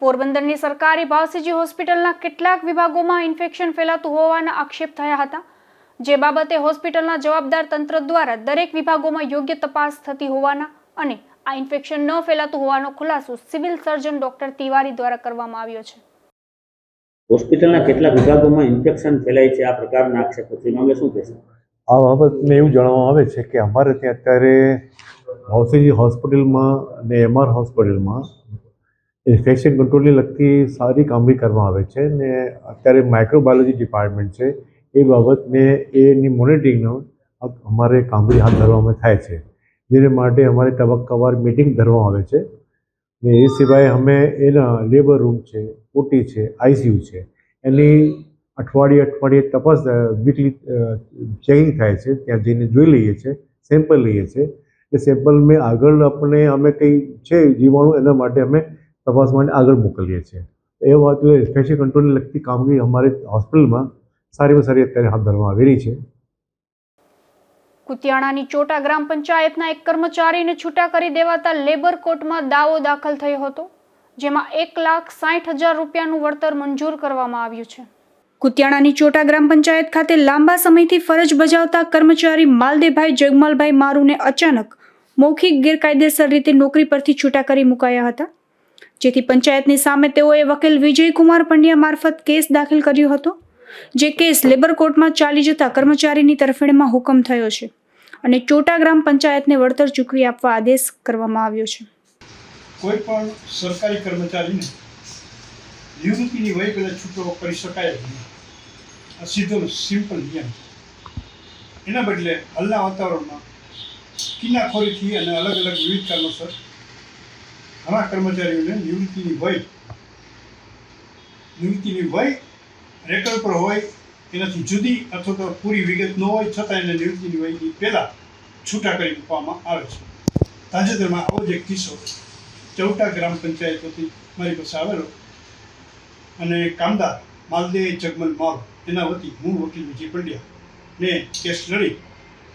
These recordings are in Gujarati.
પોરબંદરની સરકારી ભાવસીજી હોસ્પિટલના કેટલાક વિભાગોમાં ઇન્ફેક્શન ફેલાતું હોવાના આક્ષેપ થયા હતા, જે બાબતે હોસ્પિટલના જવાબદાર તંત્ર દ્વારા દરેક વિભાગોમાં યોગ્ય તપાસ થતી હોવાના અને આ ઇન્ફેક્શન ન ફેલાતું હોવાનો ખુલાસો સિવિલ સર્જન ડોક્ટર તિવારી દ્વારા કરવામાં આવ્યો છે. હોસ્પિટલના કેટલાક વિભાગોમાં ઇન્ફેક્શન ફેલાય છે, આ પ્રકારના આક્ષેપો છે, એમાં શું કહેશો? આ બાબતને એવું જાણવામાં આવે છે કે અમારે ત્યાં અત્યારે ભાવસીજી હોસ્પિટલમાં અને એમઆર હોસ્પિટલમાં ઇન્ફેક્શન કંટ્રોલને લગતી સારી કામગીરી કરવામાં આવે છે ને અત્યારે માઇક્રોબાયોલોજી ડિપાર્ટમેન્ટ છે એ બાબતને એની મોનિટરિંગનો અમારે કામગીરી હાથ ધરવામાં થાય છે, જેને માટે અમારે તબક્કાવાર મિટિંગ ધરવામાં આવે છે ને એ સિવાય અમે એના લેબર રૂમ છે, ઓટી છે, આઈસીયુ છે, એની અઠવાડિયે તપાસ વીકલી ચેકિંગ થાય છે. ત્યાં જઈને જોઈ લઈએ છીએ, સેમ્પલ લઈએ છીએ. એ સેમ્પલ મેં આગળ અમે કંઈ છે જીવાણું એના માટે અમે તપાસ માટે આગળ મોકલીએ છીએ. એ વાત ઇન્ફેક્શન કંટ્રોલને લગતી કામગીરી અમારી હોસ્પિટલમાં સારીમાં સારી અત્યારે હાથ ધરવામાં આવી રહી છે. કુતિયાણાની ચોટા ગ્રામ પંચાયતના એક કર્મચારીને છૂટા કરી દેવાતા લેબર કોર્ટમાં દાવો દાખલ થયો હતો, જેમાં 1,60,000 રૂપિયાનું વળતર મંજૂર કરવામાં આવ્યું છે. કુતિયાણાની ચોટા ગ્રામ પંચાયત ખાતે લાંબા સમયથી ફરજ બજાવતા કર્મચારી માલદેભાઈ જગમાલભાઈ મારુને અચાનક મૌખિક ગેરકાયદેસર રીતે નોકરી પરથી છૂટા કરી મુકાયા હતા, જેથી પંચાયતની સામે તેઓએ વકીલ વિજયકુમાર પંડ્યા મારફત કેસ દાખલ કર્યો હતો. જે કેસ લેબર કોર્ટમાં ચાલી જતા કર્મચારીની તરફેણમાં હુકમ થયો છે અને ચોટા ગ્રામ પંચાયતને વળતર ચૂકવી આપવા આદેશ કરવામાં આવ્યો છે. કોઈ પણ સરકારી કર્મચારીને નિવૃત્તિની વય પહેલાં છૂટો કરી શકાય જ નહીં. આ સીધો સિમ્પલ નિયમ. એના બદલે હાલના વાતાવરણમાં કિનાખોરીથી અને અલગ અલગ વિવિધ કારણોસર ઘણા કર્મચારીઓને નિવૃત્તિની વય રેકર્ડ પર હોય એનાથી જુદી અથવા તો પૂરી વિગત ન હોય છતાં એને નિવૃત્તિની વયની પહેલાં છૂટા કરી મૂકવામાં આવે છે. તાજેતરમાં આવો જ એક કિસ્સો ચોટા ગ્રામ પંચાયતોથી મારી પાસે આવેલો અને કામદાર માલદેવ જગમલ મારુ એના વતી હું વકીલ વિજય પંડ્યા ને કેસ લડી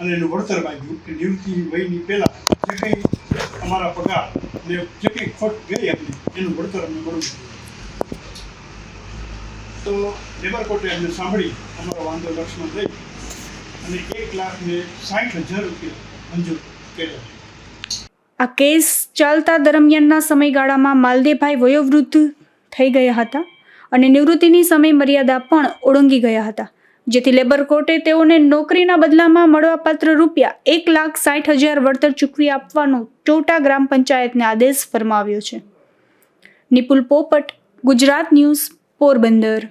અને એનું વળતર માંગ્યું કે નિવૃત્તિની વયની પહેલાં જે કંઈ અમારા પગાર ને જે કંઈ ખોટ ગઈ એમની એનું વળતર અમને મળવું. તો લેબર કોર્ટે એમને સાંભળી અમારો વાંધો લક્ષમાં લઈ અને 1,60,000 રૂપિયા મંજૂર કર્યા. આ કેસ ચાલતા દરમિયાનના સમયગાળામાં માલદેભાઈ વયોવૃદ્ધ થઈ ગયા હતા અને નિવૃત્તિની સમય મર્યાદા પણ ઓળંગી ગયા હતા, જેથી લેબર કોર્ટે તેઓને નોકરીના બદલામાં મળવાપાત્ર રૂપિયા 1,60,000 વળતર ચૂકવી આપવાનો ચોટા ગ્રામ પંચાયતને આદેશ ફરમાવ્યો છે. નિપુલ પોપટ, ગુજરાત ન્યૂઝ, પોરબંદર.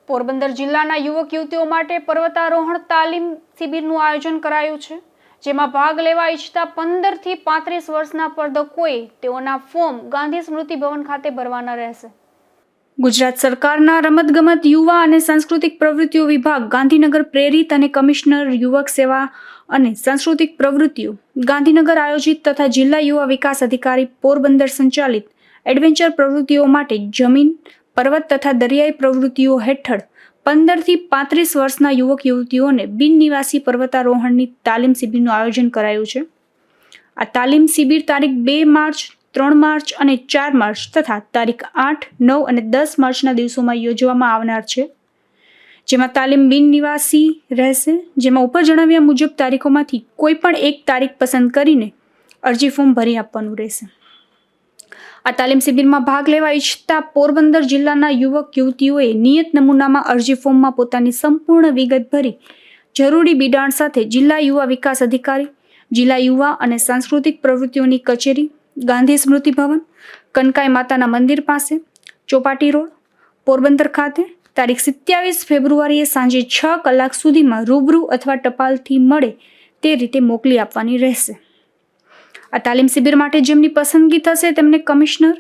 પોરબંદર જિલ્લાના યુવક યુવતીઓ માટે પર્વતારોહણ તાલીમ શિબિરનું આયોજન કરાયું છે, જેમાં ભાગ લેવા ઈચ્છતા 15 થી 35 વર્ષના સ્પર્ધકોએ તેઓના ફોર્મ ગાંધી સ્મૃતિ ભવન ખાતે ભરવાના રહેશે. ગુજરાત સરકારના રમતગમત, યુવા અને સાંસ્કૃતિક પ્રવૃત્તિઓ વિભાગ ગાંધીનગર પ્રેરિત અને કમિશનર યુવક સેવા અને સાંસ્કૃતિક પ્રવૃત્તિઓ ગાંધીનગર આયોજિત તથા જિલ્લા યુવા વિકાસ અધિકારી પોરબંદર સંચાલિત એડવેન્ચર પ્રવૃત્તિઓ માટે જમીન, પર્વત તથા દરિયાઈ પ્રવૃત્તિઓ હેઠળ 15 થી 35 વર્ષના યુવક યુવતીઓને બિનનિવાસી પર્વતારોહણની તાલીમ શિબિરનું આયોજન કરાયું છે. આ તાલીમ શિબિર તારીખ 2 માર્ચ, 3 માર્ચ અને 4 માર્ચ તથા તારીખ 8, 9 અને 10 માર્ચના દિવસોમાં યોજવામાં આવનાર છે, જેમાં તાલીમ બિનનિવાસી રહેશે. જેમાં ઉપર જણાવ્યા મુજબ તારીખોમાંથી કોઈ પણ એક તારીખ પસંદ કરીને અરજી ફોર્મ ભરી આપવાનું રહેશે. આ તાલીમ શિબિરમાં ભાગ લેવા ઈચ્છતા પોરબંદર જિલ્લાના યુવક યુવતીઓએ નિયત નમૂનામાં અરજી ફોર્મમાં પોતાની સંપૂર્ણ વિગત ભરી જરૂરી બિડાણ સાથે જિલ્લા યુવા વિકાસ અધિકારી, જિલ્લા યુવા અને સાંસ્કૃતિક પ્રવૃત્તિઓની કચેરી, ગાંધી સ્મૃતિ ભવન, કનકાઈ માતાના મંદિર પાસે, ચોપાટી રોડ, પોરબંદર ખાતે તારીખ 27 ફેબ્રુઆરીએ સાંજે 6 કલાક સુધીમાં રૂબરૂ અથવા ટપાલથી મળે તે રીતે મોકલી આપવાની રહેશે. આ તાલીમ શિબિર માટે જેમની પસંદગી થશે તેમને કમિશનર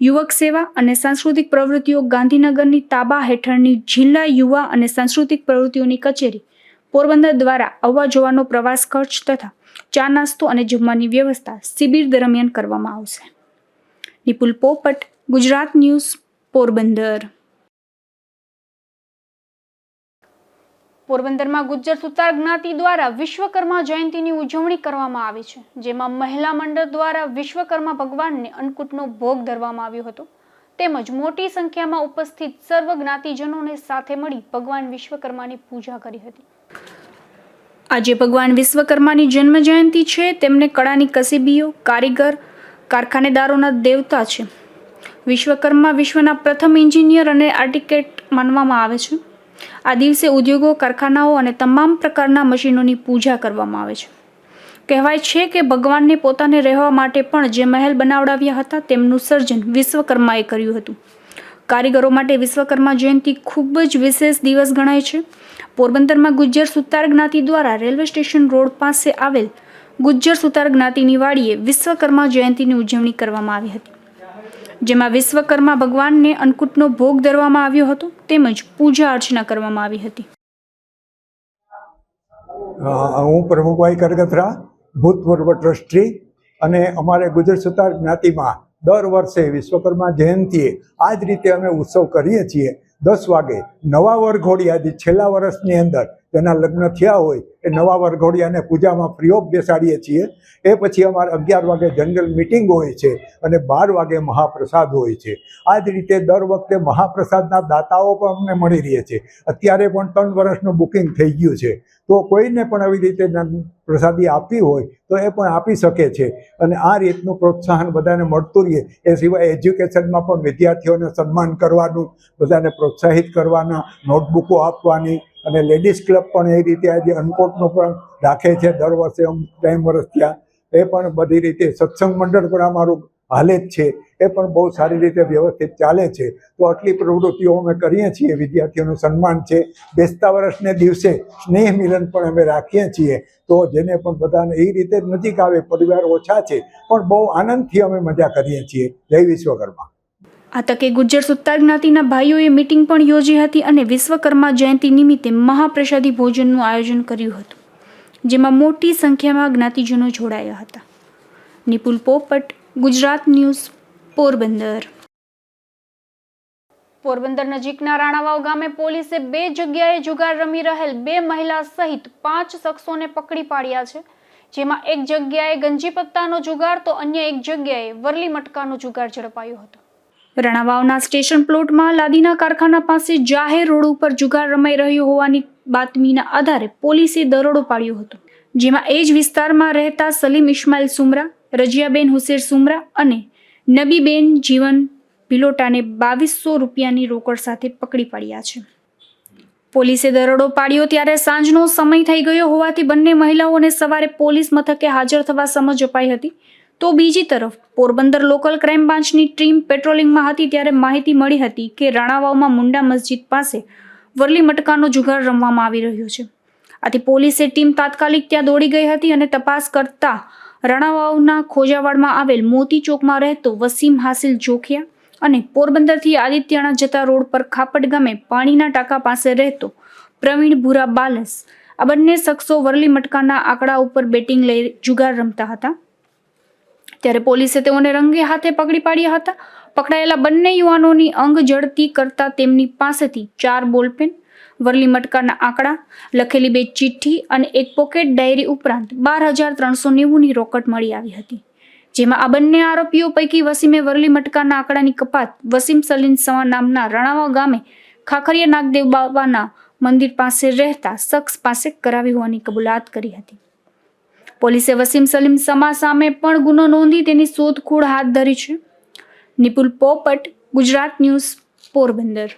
યુવક સેવા અને સાંસ્કૃતિક પ્રવૃત્તિઓ ગાંધીનગરની તાબા હેઠળની જિલ્લા યુવા અને સાંસ્કૃતિક પ્રવૃત્તિઓની કચેરી પોરબંદર દ્વારા આવવા જવાનો પ્રવાસ ખર્ચ તથા ચા નાસ્તો અને જમવાની વ્યવસ્થા શિબિર દરમિયાન કરવામાં આવશે. નિપુલ પોપટ, ગુજરાત ન્યૂઝ, પોરબંદર. પોરબંદરમાં ગુજ્જર સુતાર જ્ઞાતિ દ્વારા વિશ્વકર્મા જયંતીની ઉજવણી કરવામાં આવી છે, જેમાં મહિલા મંડળ દ્વારા વિશ્વકર્મા ભગવાનને અન્નકૂટનો ભોગ ધરવામાં આવ્યો હતો તેમજ મોટી સંખ્યામાં ઉપસ્થિત સર્વ જ્ઞાતિજનોને સાથે મળી ભગવાન વિશ્વકર્માની પૂજા કરી હતી. આજે ભગવાન વિશ્વકર્માની જન્મ જયંતિ છે. તેમને કળાની કસીબીઓ, કારીગર, કારખાનેદારોના દેવતા છે. વિશ્વકર્મા વિશ્વના પ્રથમ એન્જિનિયર અને આર્કિટેક્ટ માનવામાં આવે છે. આ દિવસે ઉદ્યોગો, કારખાનાઓ અને તમામ પ્રકારના મશીનોની પૂજા કરવામાં આવે છે. કહેવાય છે કે ભગવાનને પોતાને રહેવા માટે પણ જે મહેલ બનાવડાવ્યા હતા તેમનું સર્જન વિશ્વકર્માએ કર્યું હતું. કારીગરો માટે વિશ્વકર્મા જયંતિ ખૂબ જ વિશેષ દિવસ ગણાય છે. પોરબંદરમાં ગુજ્જર સુતાર જ્ઞાતિ દ્વારા રેલવે સ્ટેશન રોડ પાસે આવેલ ગુજ્જર સુતાર જ્ઞાતિની વાડીએ વિશ્વકર્મા જયંતિની ઉજવણી કરવામાં આવી હતી, જેમાં વિશ્વકર્મા ભગવાનને અન્નકૂટનો ભોગ ધરવામાં આવ્યો હતો તેમજ પૂજા અર્ચના કરવામાં આવી હતી. હું પ્રમુખભાઈ કરગથરા, ભૂતપૂર્વ ટ્રસ્ટી, અને અમારે ગુજર સુતાર જ્ઞાતિમાં દર વર્ષે વિશ્વકર્મા જયંતિએ આ જ રીતે અમે ઉત્સવ કરીએ છીએ. 10 વાગે નવા વરઘોડિયા જે છેલ્લા વર્ષની અંદર તેના લગ્ન થયા હોય એ નવા વરઘોડિયાને પૂજામાં ફ્રી ઓફ બેસાડીએ છીએ. એ પછી અમારે 11 વાગે જનરલ મિટિંગ હોય છે અને 12 વાગે મહાપ્રસાદ હોય છે. આ જ રીતે દર વખતે મહાપ્રસાદના દાતાઓ પણ અમને મળી રહે છે. અત્યારે પણ 3 વર્ષનું બુકિંગ થઈ ગયું છે, તો કોઈને પણ આવી રીતે પ્રસાદી આપવી હોય તો એ પણ આપી શકે છે. અને આ રીતનું પ્રોત્સાહન બધાને મળતું રહે. એ સિવાય એજ્યુકેશનમાં પણ વિદ્યાર્થીઓને સન્માન કરવાનું, બધાને પ્રોત્સાહિત કરવાના, નોટબુકો આપવાની, અને લેડીઝ ક્લબ પણ એ રીતે આજે અન્નકૂટનો પણ રાખે છે દર વર્ષે. ટાઈમ વર્ષ ત્યાં એ પણ બધી રીતે સત્સંગ મંડળ પણ અમારું હાલે જ છે, એ પણ બહુ સારી રીતે વ્યવસ્થિત ચાલે છે. તો આટલી પ્રવૃત્તિઓ અમે કરીએ છીએ. વિદ્યાર્થીઓનું સન્માન છે. બેસતા વર્ષને દિવસે સ્નેહ મિલન પણ અમે રાખીએ છીએ. તો જેને પણ બધાને એ રીતે નજીક આવે, પરિવાર ઓછા છે પણ બહુ આનંદથી અમે મજા કરીએ છીએ. જય વિશ્વકર્મા. આ તકે ગુજ્જર સુતાર જ્ઞાતિના ભાઈઓએ મીટિંગ પણ યોજી હતી અને વિશ્વકર્મા જયંતિ નિમિત્તે મહાપ્રસાદી ભોજનનું આયોજન કર્યું હતું, જેમાં મોટી સંખ્યામાં જ્ઞાતિજનો જોડાયા હતા. નિપુલ પોપટ, ગુજરાત ન્યૂઝ, પોરબંદર. પોરબંદર નજીકના રાણાવાવ ગામે પોલીસે 2 જગ્યાએ જુગાર રમી રહેલ 2 મહિલા સહિત 5 શખ્સોને પકડી પાડ્યા છે, જેમાં એક જગ્યાએ ગંજી પત્તાનો જુગાર તો અન્ય એક જગ્યાએ વરલી મટકાનો જુગાર ઝડપાયો હતો. રાણાવાવના સ્ટેશન પ્લોટમાં લાદીના કારખાના પાસે જાહેર રોડ ઉપર જુગાર રમાઈ રહ્યો હોવાની બાતમીના આધારે પોલીસે દરોડો પાડ્યો હતો, જેમાં એ જ વિસ્તારમાં રહેતા સલીમ ઇસ્માઇલ સુમરા, રજિયાબેન હુસેર સુમરા અને નબીબેન જીવન ભિલોટાને 2200 રૂપિયાની રોકડ સાથે પકડી પાડ્યા છે. પોલીસે દરોડો પાડ્યો ત્યારે સાંજનો સમય થઈ ગયો હોવાથી બંને મહિલાઓને સવારે પોલીસ મથકે હાજર થવા સમજ અપાઈ હતી. તો બીજી તરફ પોરબંદર લોકલ ક્રાઇમ બ્રાન્ચની ટીમ પેટ્રોલિંગમાં હતી ત્યારે માહિતી મળી હતી કે રાણાવાવમાં મુંડા મસ્જિદ પાસે વરલી મટકાનો જુગાર રમવામાં આવી રહ્યો છે. આથી પોલીસે ટીમ તાત્કાલિક ત્યાં દોડી ગઈ હતી અને તપાસ કરતા રાણાવાવના ખોજાવાડમાં આવેલ મોતી ચોકમાં રહેતો વસીમ હાસિલ જોખિયા અને પોરબંદરથી આદિત્યાણા જતા રોડ પર ખાપટ ગામે પાણીના ટાંકા પાસે રહેતો પ્રવીણ ભૂરા બાલસ, આ બંને શખ્સો વરલી મટકાના આંકડા ઉપર બેટિંગ લઈ જુગાર રમતા હતા. ત્યારે પોલીસે તેઓને રંગે હાથે પકડી પાડ્યા હતા. પકડાયેલા બંને યુવાનોની અંગ જડતી કરતા તેમની પાસેથી 4 બોલપેન, વરલી મટકાના આંકડા, લખેલી 2 ચિઠ્ઠી અને એક પોકેટ ડાયરી ઉપરાંત 12,390ની રોકડ મળી આવી હતી. જેમાં આ બંને આરોપીઓ પૈકી વસીમે વરલી મટકાના આંકડાની કપાત વસીમ સલીમ સમા નામના રાણાવાવ ગામે ખાખરિયા નાગદેવ બાબાના મંદિર પાસે રહેતા શખ્સ પાસે કરાવી હોવાની કબૂલાત કરી હતી. પોલીસે વસીમ સલીમ સમા સામે પણ ગુનો નોંધી તેની શોધખોળ હાથ ધરી છે. નિપુલ પોપટ, ગુજરાત ન્યૂઝ, પોરબંદર.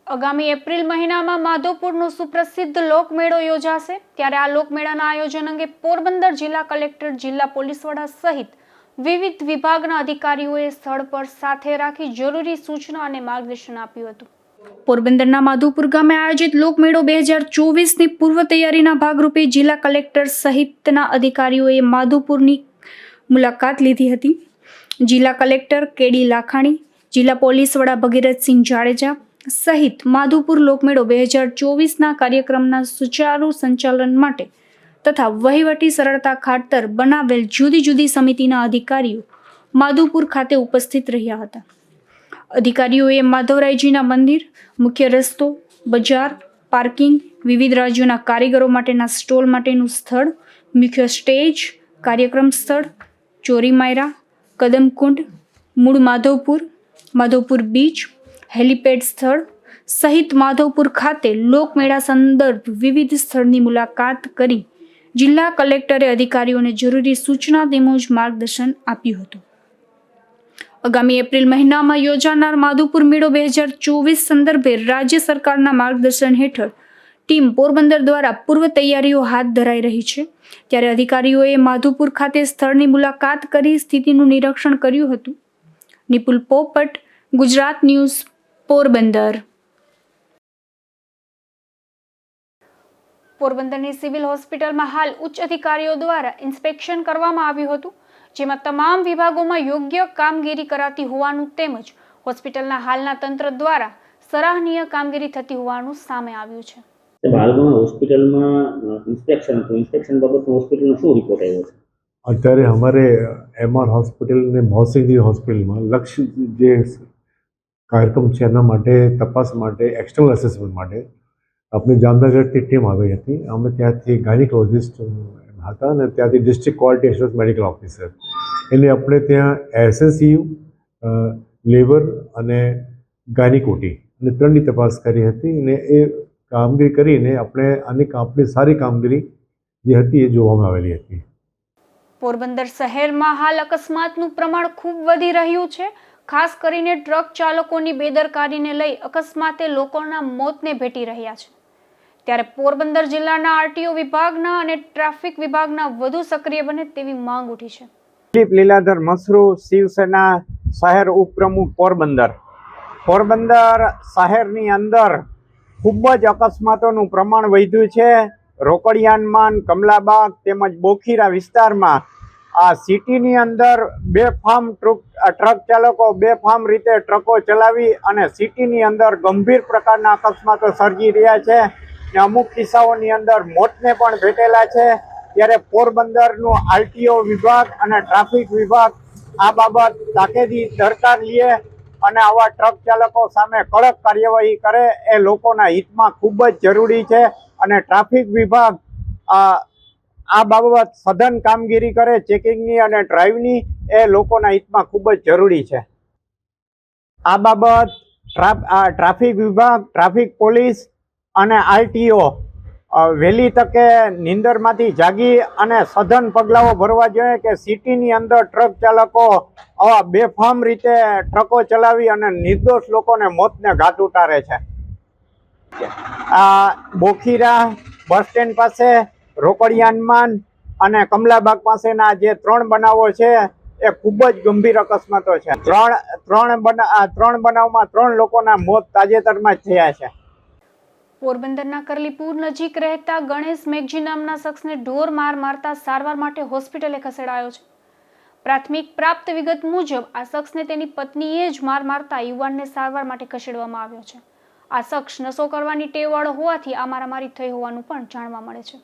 આગામી એપ્રિલ મહિનામાં માધવપુરનો સુપ્રસિદ્ધ લોકમેળો યોજાશે. ત્યારે આ લોકમેળાના આયોજન અંગે પોરબંદર જિલ્લા કલેક્ટર, જિલ્લા પોલીસ વડા સહિત વિવિધ વિભાગના અધિકારીઓએ સ્થળ પર સાથે રાખી જરૂરી સૂચના અને માર્ગદર્શન આપ્યું હતું. પોરબંદરના માધવપુર ગામે આયોજિત લોકમેળો 2024ની પૂર્વ તૈયારીના ભાગરૂપે જિલ્લા કલેક્ટર સહિતના અધિકારીઓએ માધવપુરની મુલાકાત લીધી હતી. જિલ્લા કલેક્ટર કેડી લાખાણી, જિલ્લા પોલીસ વડા ભગીરથસિંહ જાડેજા સહિત માધવપુર લોકમેળો 2024ના કાર્યક્રમના સુચારુ સંચાલન માટે તથા વહીવટી સરળતા ખાતર બનાવેલ જુદી જુદી સમિતિના અધિકારીઓ માધવપુર ખાતે ઉપસ્થિત રહ્યા હતા. અધિકારીઓએ માધવરાયજીના મંદિર, મુખ્ય રસ્તો, બજાર, પાર્કિંગ, વિવિધ રાજ્યોના કારીગરો માટેના સ્ટોલ માટેનું સ્થળ, મુખ્ય સ્ટેજ, કાર્યક્રમ સ્થળ, ચોરીમાયરા, કદમકુંડ, મૂળ માધવપુર, માધવપુર બીચ, હેલીપેડ સ્થળ સહિત માધવપુર ખાતે લોકમેળા સંદર્ભ વિવિધ સ્થળની મુલાકાત કરી જિલ્લા કલેક્ટરે અધિકારીઓને જરૂરી સૂચના તેમજ માર્ગદર્શન આપ્યું હતું. આગામી એપ્રિલ મહિનામાં યોજાનાર માધવપુર મેળો 2024 સંદર્ભે રાજ્ય સરકારના માર્ગદર્શન હેઠળ ટીમ પોરબંદર દ્વારા પૂર્વ તૈયારીઓ હાથ ધરાઈ રહી છે. ત્યારે અધિકારીઓએ માધવપુર ખાતે સ્થળની મુલાકાત કરી સ્થિતિનું નિરીક્ષણ કર્યું હતું. નિપુલ પોપટ, ગુજરાત ન્યૂઝ, પોરબંદર. પોરબંદરની સિવિલ હોસ્પિટલમાં હાલ ઉચ્ચ અધિકારીઓ દ્વારા ઇન્સ્પેક્શન કરવામાં આવ્યું હતું, જેમાં તમામ વિભાગોમાં યોગ્ય કામગીરી કરાતી હોવાનું તેમજ હોસ્પિટલના હાલના તંત્ર દ્વારા સરાહનીય કામગીરી થતી હોવાનું સામે આવ્યું છે. હાલમાં હોસ્પિટલમાં ઇન્સ્પેક્શન હતું. ઇન્સ્પેક્શન બાબતનો હોસ્પિટલનો શું રિપોર્ટ આવ્યો છે? અત્યારે અમારે MR હોસ્પિટલ ને ભૌસિંગજી હોસ્પિટલમાં લક્ષ્ય જે કાર્યક્રમ છે એના માટે તપાસ માટે એક્સટર્નલ એસેસમેન્ટ માટે આપણી જામનગરથી ટીમ આવી હતી. અમે ત્યાંથી ગાયનિકોલોજિસ્ટ હતા અને ત્યાંથી district quality assurance medical officer એટલે આપણે ત્યાં SNCU, લેબર અને ગાયનિકોટી અને ત્રણની તપાસ કરી હતી અને એ કામગીરી કરીને આપણી સારી કામગીરી જે હતી એ જોવામાં આવેલી હતી. પોરબંદર શહેરમાં હાલ અકસ્માતનું પ્રમાણ ખૂબ વધી રહ્યું છે. ખાસ કરીને ટ્રક ચાલકોની બેદરકારીને લઈ અકસ્માતે લોકોના મોતને ભેટી રહ્યા છે. ત્યારે પોરબંદર જિલ્લાના RTO વિભાગના અને ટ્રાફિક વિભાગના વધુ સક્રિય બને તેવી માંગ ઉઠી છે. દિલીપ લીલાધર મસરૂ, શિવસેના શહેર ઉપપ્રમુખ, પોરબંદર. પોરબંદર શહેરની અંદર ખૂબ જ અકસ્માતોનું પ્રમાણ વધ્યું છે. રોકડિયાનમાં, કમલાબાગ તેમજ બોખીરા વિસ્તારમાં આ સિટીની અંદર બેફામ ટ્રક ચાલકો બેફામ રીતે ટ્રકો ચલાવી અને સિટીની અંદર ગંભીર પ્રકારના અકસ્માતો સર્જી રહ્યા છે. અમુક કિસ્સાઓની અંદર મોતને પણ ભેટેલા છે. ત્યારે પોરબંદરનું RTO વિભાગ અને ટ્રાફિક વિભાગ આ બાબત તાકીદી દરકાર લે અને આવા ટ્રક ચાલકો સામે કડક કાર્યવાહી કરે એ લોકોના હિતમાં ખૂબ જ જરૂરી છે. અને ટ્રાફિક વિભાગ આ બાબત સઘન કામગીરી કરે ચેકિંગની અને ડ્રાઈવની એ લોકોના હિતમાં ખૂબ જ જરૂરી છે. આ બાબત ટ્રાફિક વિભાગ, ટ્રાફિક પોલીસ અને RTO વહેલી તકે નીંદરમાંથી જાગી અને સઘન પગલાઓ ભરવા જોઈએ કે સિટીની અંદર ટ્રક ચાલકો આવા બેફામ રીતે ટ્રકો ચલાવી અને નિર્દોષ લોકોને મોતને ઘાટ ઉતારે છે. બોખીરા બસ સ્ટેન્ડ પાસે, રોકડિયાનમાં અને કમલાબાગ પાસેના જે 3 બનાવો છે એ ખૂબ જ ગંભીર અકસ્માતો છે. ત્રણ બનાવમાં 3 લોકોના મોત તાજેતરમાં જ થયા છે. પોરબંદરના કરલીપુર નજીક રહેતા ગણેશ મેઘજી નામના શખ્સને ઢોર માર મારતા સારવાર માટે હોસ્પિટલે ખસેડાયો છે. પ્રાથમિક પ્રાપ્ત વિગત મુજબ આ શખ્સને તેની પત્નીએ જ માર મારતા યુવાનને સારવાર માટે ખસેડવામાં આવ્યો છે. આ શખ્સ નશો કરવાની ટેવવાળો હોવાથી આ મારામારી થઈ હોવાનું પણ જાણવા મળે છે.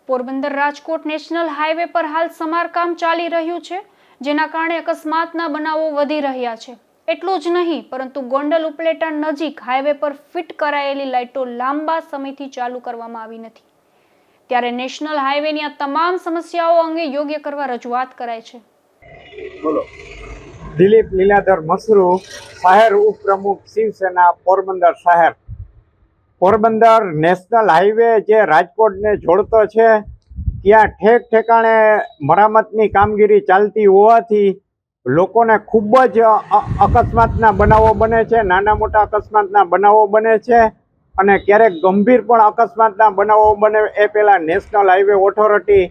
પોરબંદર રાજકોટ નેશનલ હાઈવે પર હાલ સમારકામ ચાલી રહ્યું છે, જેના કારણે અકસ્માતના બનાવો વધી રહ્યા છે. એટલું જ નહીં પરંતુ ગોંડલ ઉપલેટા નજીક હાઈવે પર ફિટ કરાયેલી લાઇટો લાંબા સમયથી ચાલુ કરવામાં આવી નથી. ત્યારે નેશનલ હાઈવેની આ તમામ સમસ્યાઓ અંગે યોગ્ય કરવા રજૂઆત કરાય છે. બોલો. દિલીપ લીલાધર મસરૂ, શહેર ઉપપ્રમુખ, શિવસેના, પોરબંદર શહેર. પોરબંદર નેશનલ હાઈવે જે રાજકોટને જોડતો છે ત્યાં ઠેક ઠેકાણે મરામતની કામગીરી ચાલતી હોવાથી લોકોને ખૂબ જ અકસ્માતના બનાવો બને છે. નાના મોટા અકસ્માતના બનાવો બને છે અને ક્યારેક ગંભીર પણ અકસ્માતના બનાવો બને એ પહેલાં નેશનલ હાઈવે ઓથોરિટી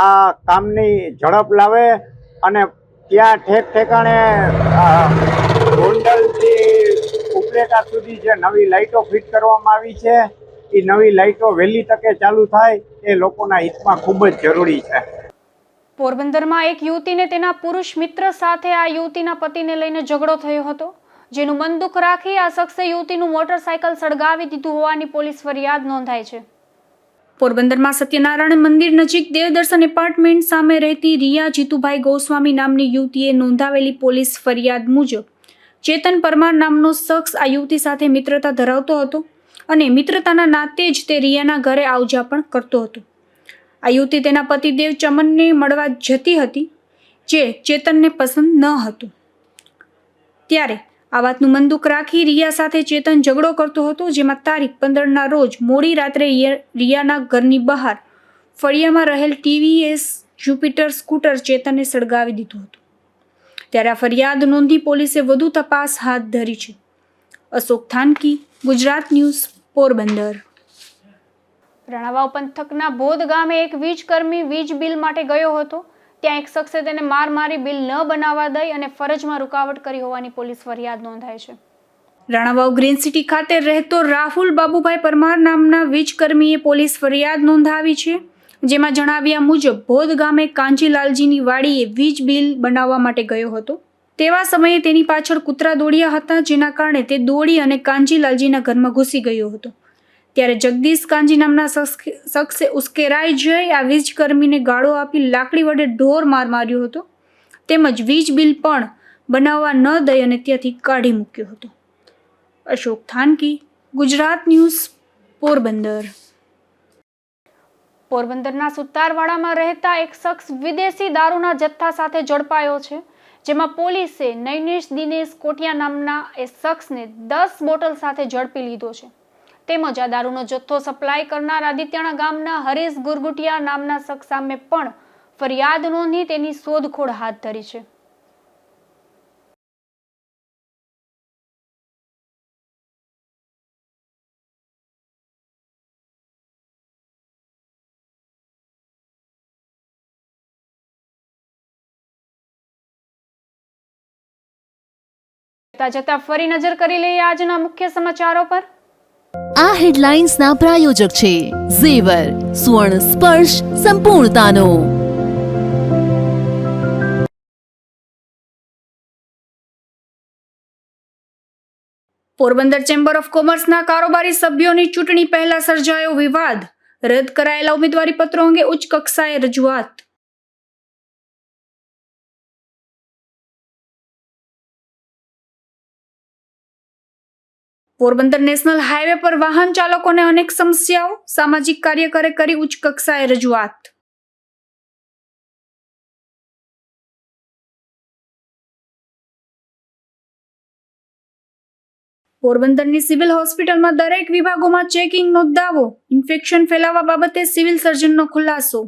આ કામની ઝડપ લાવે અને ત્યાં ઠેક ઠેકાણે ગોંડલથી ઉપલેટા સુધી જે નવી લાઇટો ફિટ કરવામાં આવી છે એ નવી લાઇટો વહેલી તકે ચાલુ થાય એ લોકોના હિતમાં ખૂબ જ જરૂરી છે. પોરબંદરમાં એક યુવતીને તેના પુરુષ મિત્ર સાથે આ યુવતીના પતિને લઈને ઝઘડો થયો હતો, જેનું મન દુઃખ રાખી આ શખ્સે યુવતીનું મોટરસાયકલ સળગાવી દીધું હોવાની પોલીસ ફરિયાદ નોંધાઈ છે. પોરબંદરમાં સત્યનારાયણ મંદિર નજીક દેવદર્શન એપાર્ટમેન્ટ સામે રહેતી રિયા જીતુભાઈ ગોસ્વામી નામની યુવતીએ નોંધાવેલી પોલીસ ફરિયાદ મુજબ ચેતન પરમાર નામનો શખ્સ આ યુવતી સાથે મિત્રતા ધરાવતો હતો અને મિત્રતાના નાતે જ તે રિયાના ઘરે આવજા પણ કરતો હતો. આ યુવતી તેના પતિદેવ ચમનને મળવા જતી હતી, જે ચેતનને પસંદ ન હતું. ત્યારે આ વાતનું મન દુઃખ રાખી રિયા સાથે ચેતન ઝઘડો કરતો હતો, જેમાં તારીખ 15ના રોજ મોડી રાત્રે રિયાના ઘરની બહાર ફળિયામાં રહેલ TVS જ્યુપિટર સ્કૂટર ચેતનને સળગાવી દીધું હતું. ત્યારે આ ફરિયાદ નોંધી પોલીસે વધુ તપાસ હાથ ધરી છે. અશોક થાનકી, ગુજરાત ન્યૂઝ, પોરબંદર. રાણાવાવ પંથકના બોધ ગામે એક વીજકર્મી વીજ બિલ માટે ગયો હતો. ત્યાં એક શખ્સે તેને મારી બિલ ન બનાવવા દઈ અને ફરજમાં રૂકાવટ કરી હોવાની પોલીસ ફરિયાદ નોંધાઈ છે. રાણાવાવ ગ્રીન સિટી ખાતે રહેતો રાહુલ બાબુભાઈ પરમાર નામના વીજકર્મીએ પોલીસ ફરિયાદ નોંધાવી છે, જેમાં જણાવ્યા મુજબ બોધ ગામે કાંજીલાલજીની વાડીએ વીજ બિલ બનાવવા માટે ગયો હતો. તેવા સમયે તેની પાછળ કૂતરા દોડ્યા હતા, જેના કારણે તે દોડી અને કાંજીલાલજીના ઘરમાં ઘૂસી ગયો હતો. ત્યારે જગદીશ કાંજી નામના શખ્સે ઉશ્કેરાઈ જઈ આ વીજકર્મીને ગાળો આપી લાકડી વડે ઢોર માર માર્યો હતો, તેમજ વીજ બિલ પણ બનાવવા ન દઈ અને ત્યાંથી કાઢી મૂક્યો હતો. અશોક થાનકી, ગુજરાત ન્યૂઝ, પોરબંદર. પોરબંદરના સુતારવાડામાં રહેતા એક શખ્સ વિદેશી દારૂના જથ્થા સાથે ઝડપાયો છે, જેમાં પોલીસે નૈનેશ દિનેશ કોટિયા નામના એ શખ્સને 10 બોટલ સાથે ઝડપી લીધો છે. તેમજ આ દારૂનો જથ્થો સપ્લાય કરનાર આદિત્યાણા ગામના હરીશ ગુરગુટિયા નામના શખ્સ સામે પણ ફરિયાદ નોંધી તેની શોધખોળ હાથ ધરી છે. જતા ફરી નજર કરી લઈએ આજના મુખ્ય સમાચારો પર. આ હેડલાઇન્સના પ્રાયોજક છે ઝેવર, સુવર્ણ સ્પર્શ સંપૂર્ણતાનો. પોરબંદર ચેમ્બર ઓફ કોમર્સના કારોબારી સભ્યોની ચૂંટણી પહેલા સર્જાયો વિવાદ. રદ કરાયેલા ઉમેદવારી પત્રો અંગે ઉચ્ચ કક્ષાએ રજૂઆત. પોરબંદર નેશનલ હાઈવે પર વાહન ચાલકોને અનેક સમસ્યાઓ, સામાજિક કાર્યકરે કરી ઉચ્ચ કક્ષાએ રજૂઆત. પોરબંદરની સિવિલ હોસ્પિટલમાં દરેક વિભાગોમાં ચેકિંગનો દાવો. ઇન્ફેક્શન ફેલાવવા બાબતે સિવિલ સર્જનનો ખુલાસો.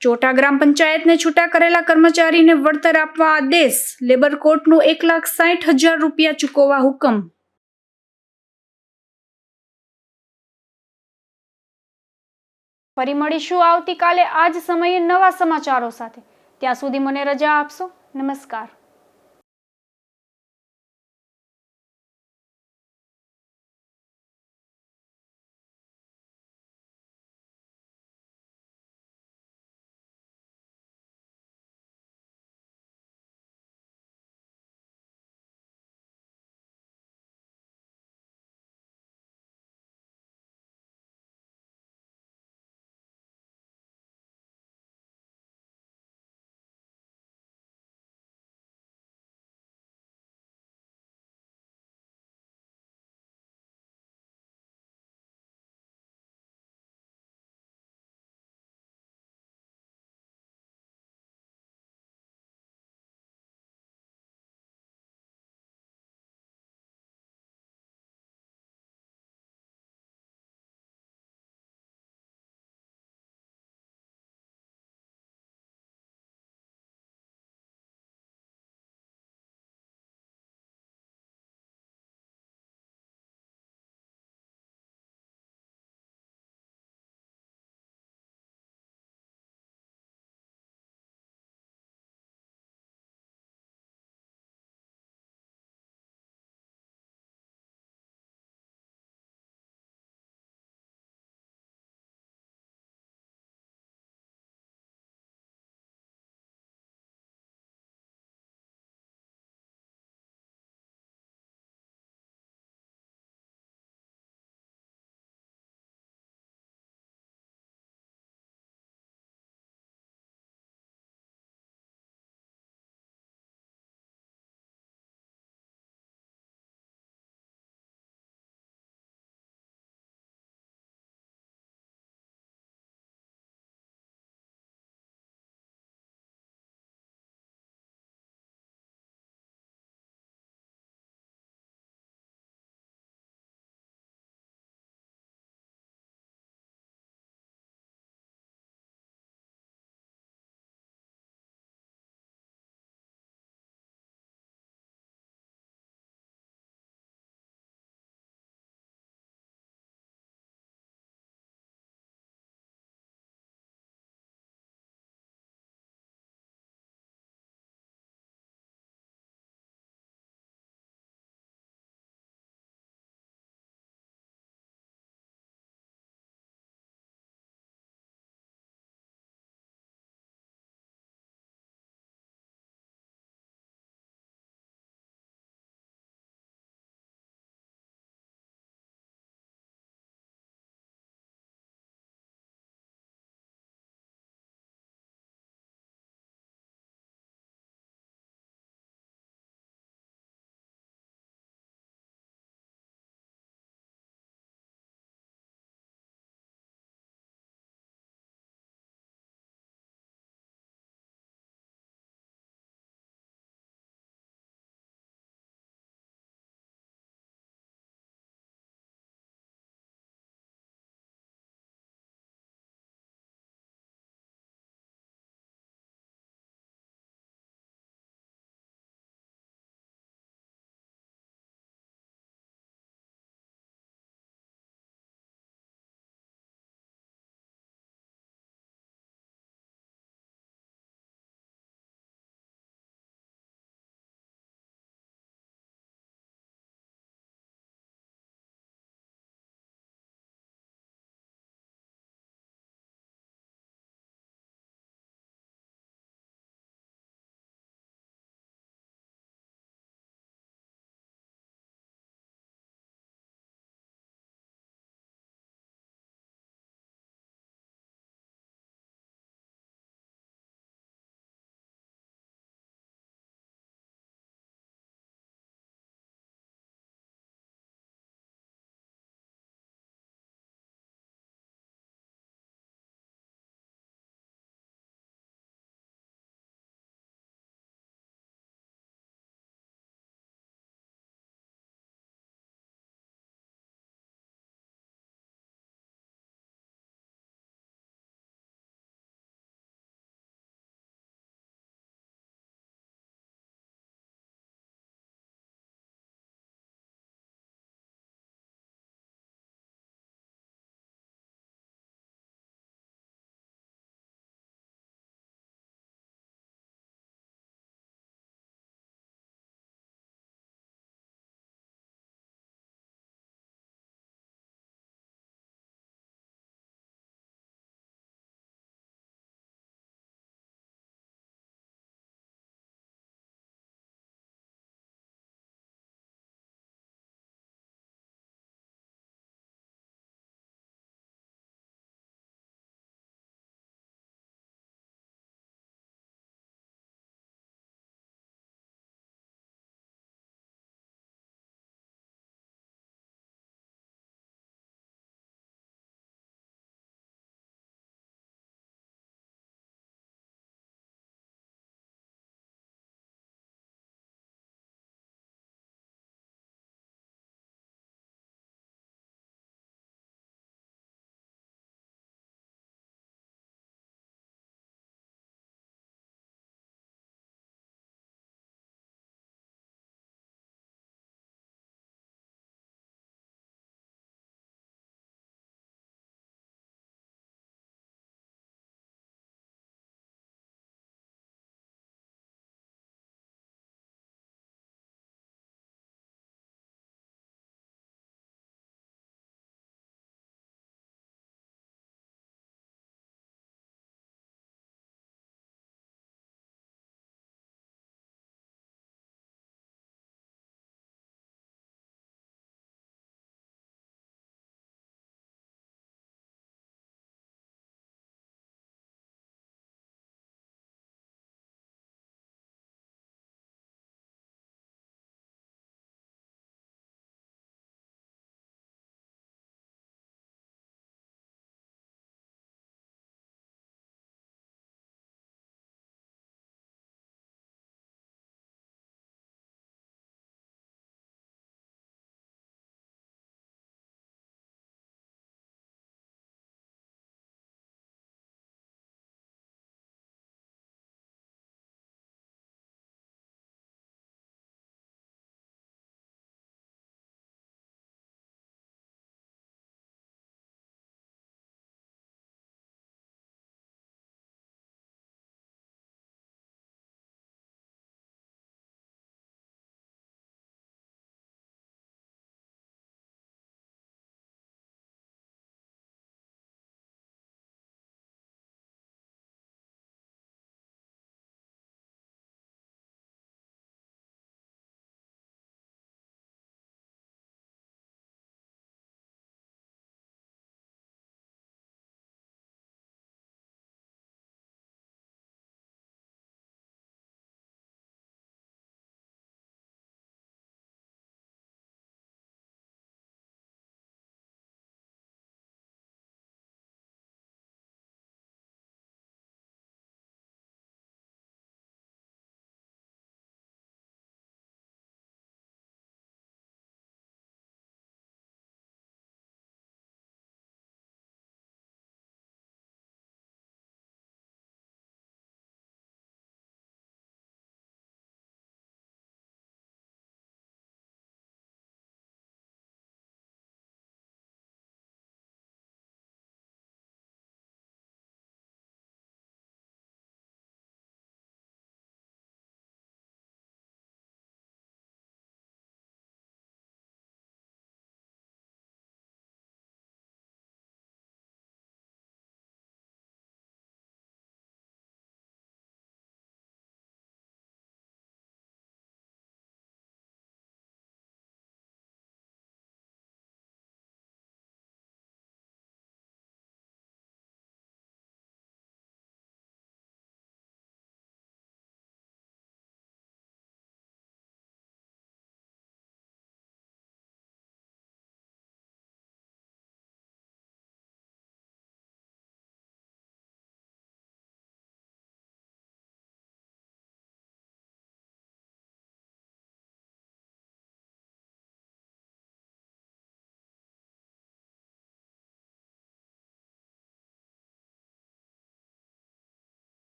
ચોટા ગ્રામ પંચાયતને છૂટા કરેલા કર્મચારીને વળતર આપવા આદેશ. લેબર કોર્ટનો 1,60,000 રૂપિયા ચૂકવવા હુકમ. ફરી મળીશું આવતીકાલે આ જ સમયે નવા સમાચારો સાથે. ત્યાં સુધી મને રજા આપશો. નમસ્કાર.